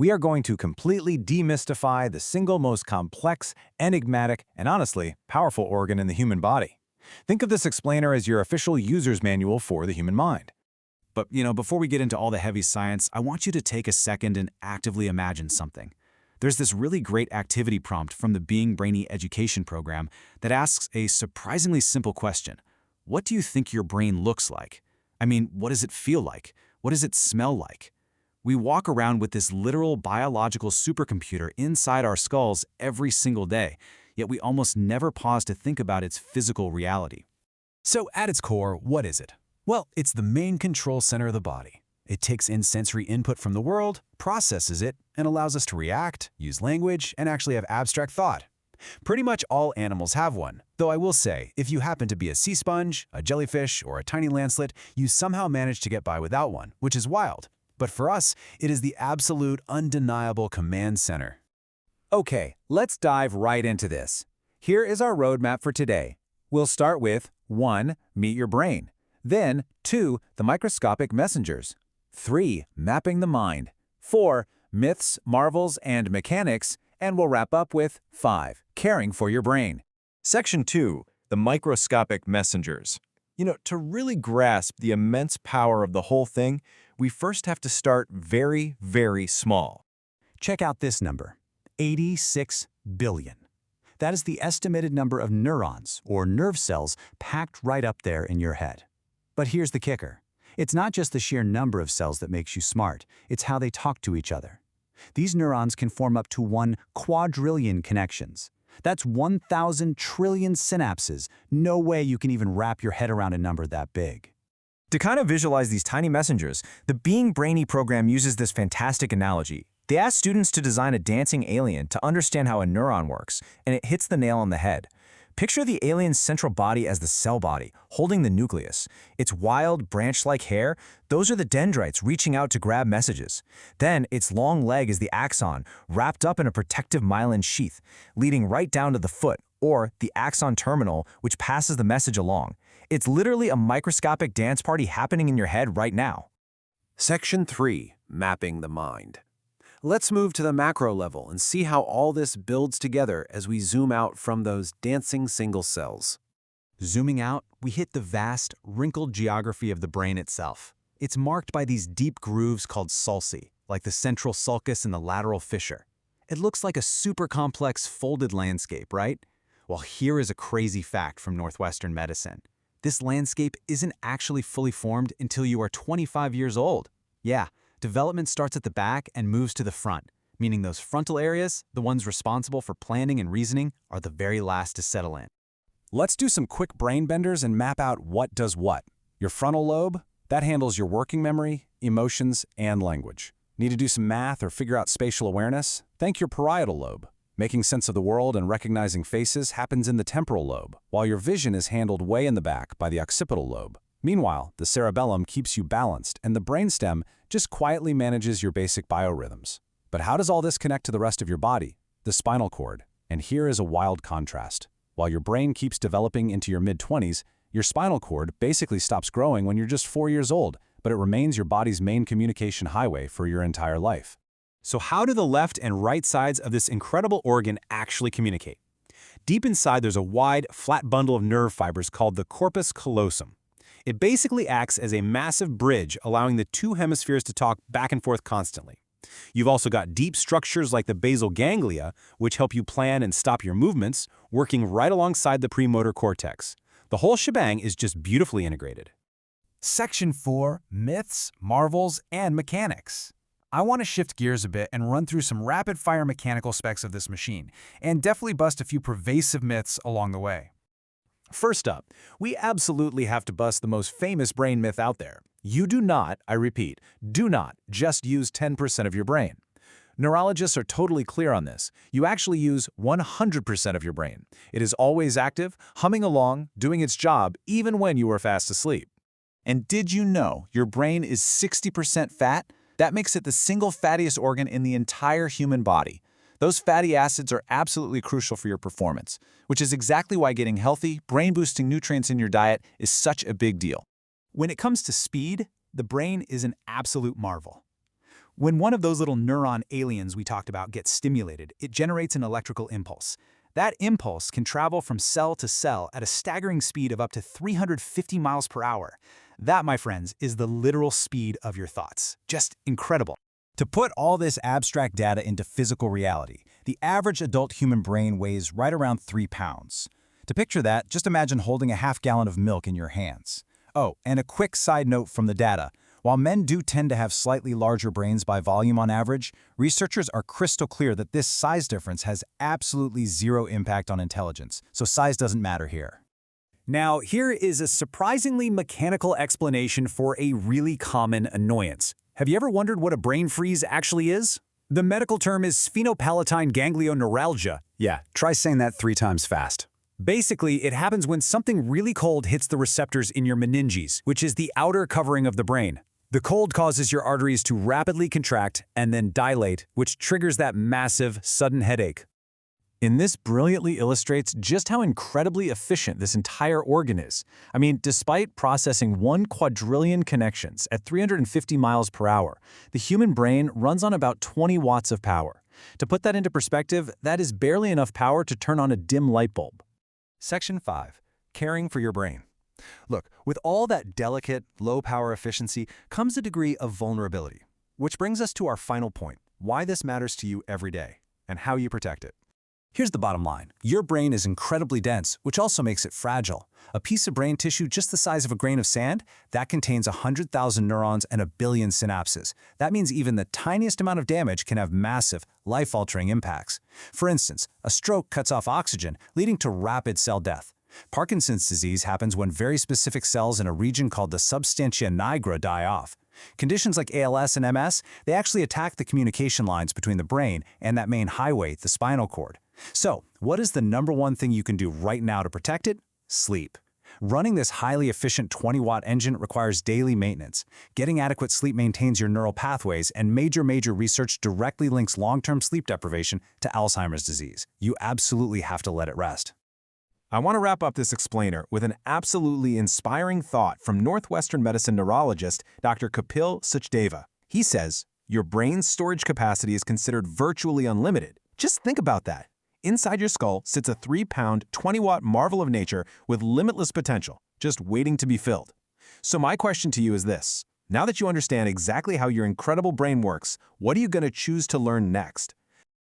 we are going to completely demystify the single most complex, enigmatic, and honestly, powerful organ in the human body. Think of this explainer as your official user's manual for the human mind. But, before we get into all the heavy science, I want you to take a second and actively imagine something. There's this really great activity prompt from the Being Brainy education program that asks a surprisingly simple question. What do you think your brain looks like? I mean, what does it feel like? What does it smell like? We walk around with this literal biological supercomputer inside our skulls every single day, yet we almost never pause to think about its physical reality. So at its core, what is it? Well, it's the main control center of the body. It takes in sensory input from the world, processes it, and allows us to react, use language, and actually have abstract thought. Pretty much all animals have one, though I will say, if you happen to be a sea sponge, a jellyfish, or a tiny lancelet, you somehow manage to get by without one, which is wild. But for us, it is the absolute, undeniable command center. Okay, let's dive right into this. Here is our roadmap for today. We'll start with 1. Meet your brain. Then 2. The microscopic messengers. 3. Mapping the mind. 4. Myths, marvels, and mechanics. And we'll wrap up with 5. Caring for your brain. Section 2. The microscopic messengers. To really grasp the immense power of the whole thing, we first have to start very, very small. Check out this number, 86 billion. That is the estimated number of neurons, or nerve cells, packed right up there in your head. But here's the kicker. It's not just the sheer number of cells that makes you smart, it's how they talk to each other. These neurons can form up to 1 quadrillion connections. That's 1,000 trillion synapses. No way you can even wrap your head around a number that big. To kind of visualize these tiny messengers, the Being Brainy program uses this fantastic analogy. They ask students to design a dancing alien to understand how a neuron works, and it hits the nail on the head. Picture the alien's central body as the cell body, holding the nucleus. Its wild, branch-like hair, those are the dendrites reaching out to grab messages. Then, its long leg is the axon, wrapped up in a protective myelin sheath, leading right down to the foot, or the axon terminal, which passes the message along. It's literally a microscopic dance party happening in your head right now. Section 3. Mapping the mind. Let's move to the macro level and see how all this builds together as we zoom out from those dancing single cells. Zooming out, we hit the vast, wrinkled geography of the brain itself. It's marked by these deep grooves called sulci, like the central sulcus and the lateral fissure. It looks like a super complex folded landscape, right? Well, here is a crazy fact from Northwestern medicine. This landscape isn't actually fully formed until you are 25 years old. Yeah. Development starts at the back and moves to the front, meaning those frontal areas, the ones responsible for planning and reasoning, are the very last to settle in. Let's do some quick brain benders and map out what does what. Your frontal lobe, that handles your working memory, emotions, and language. Need to do some math or figure out spatial awareness? Thank your parietal lobe. Making sense of the world and recognizing faces happens in the temporal lobe, while your vision is handled way in the back by the occipital lobe. Meanwhile, the cerebellum keeps you balanced, and the brainstem just quietly manages your basic biorhythms. But how does all this connect to the rest of your body? The spinal cord. And here is a wild contrast. While your brain keeps developing into your mid-20s, your spinal cord basically stops growing when you're just 4 years old, but it remains your body's main communication highway for your entire life. So how do the left and right sides of this incredible organ actually communicate? Deep inside, there's a wide, flat bundle of nerve fibers called the corpus callosum. It basically acts as a massive bridge, allowing the two hemispheres to talk back and forth constantly. You've also got deep structures like the basal ganglia, which help you plan and stop your movements, working right alongside the premotor cortex. The whole shebang is just beautifully integrated. Section 4. Myths, marvels, and mechanics. I want to shift gears a bit and run through some rapid-fire mechanical specs of this machine, and definitely bust a few pervasive myths along the way. First up, we absolutely have to bust the most famous brain myth out there. You do not, I repeat, do not just use 10% of your brain. Neurologists are totally clear on this. You actually use 100% of your brain. It is always active, humming along, doing its job, even when you are fast asleep. And did you know your brain is 60% fat? That makes it the single fattiest organ in the entire human body. Those fatty acids are absolutely crucial for your performance, which is exactly why getting healthy, brain-boosting nutrients in your diet is such a big deal. When it comes to speed, the brain is an absolute marvel. When one of those little neuron aliens we talked about gets stimulated, it generates an electrical impulse. That impulse can travel from cell to cell at a staggering speed of up to 350 miles per hour. That, my friends, is the literal speed of your thoughts. Just incredible. To put all this abstract data into physical reality, the average adult human brain weighs right around 3 pounds. To picture that, just imagine holding a half-gallon of milk in your hands. Oh, and a quick side note from the data. While men do tend to have slightly larger brains by volume on average, researchers are crystal clear that this size difference has absolutely zero impact on intelligence, so size doesn't matter here. Now, here is a surprisingly mechanical explanation for a really common annoyance. Have you ever wondered what a brain freeze actually is? The medical term is sphenopalatine ganglioneuralgia. Yeah, try saying that 3 times fast. Basically, it happens when something really cold hits the receptors in your meninges, which is the outer covering of the brain. The cold causes your arteries to rapidly contract and then dilate, which triggers that massive, sudden headache. And this brilliantly illustrates just how incredibly efficient this entire organ is. I mean, despite processing 1 quadrillion connections at 350 miles per hour, the human brain runs on about 20 watts of power. To put that into perspective, that is barely enough power to turn on a dim light bulb. Section 5. Caring for your brain. Look, with all that delicate, low-power efficiency comes a degree of vulnerability. Which brings us to our final point, why this matters to you every day, and how you protect it. Here's the bottom line. Your brain is incredibly dense, which also makes it fragile. A piece of brain tissue just the size of a grain of sand, that contains 100,000 neurons and 1 billion synapses. That means even the tiniest amount of damage can have massive, life-altering impacts. For instance, a stroke cuts off oxygen, leading to rapid cell death. Parkinson's disease happens when very specific cells in a region called the substantia nigra die off. Conditions like ALS and MS, they actually attack the communication lines between the brain and that main highway, the spinal cord. So, what is the #1 thing you can do right now to protect it? Sleep. Running this highly efficient 20-watt engine requires daily maintenance. Getting adequate sleep maintains your neural pathways, and major research directly links long-term sleep deprivation to Alzheimer's disease. You absolutely have to let it rest. I want to wrap up this explainer with an absolutely inspiring thought from Northwestern medicine neurologist Dr. Kapil Sachdeva. He says, your brain's storage capacity is considered virtually unlimited. Just think about that. Inside your skull sits a 3-pound, 20-watt marvel of nature with limitless potential, just waiting to be filled. So my question to you is this. Now that you understand exactly how your incredible brain works, what are you going to choose to learn next?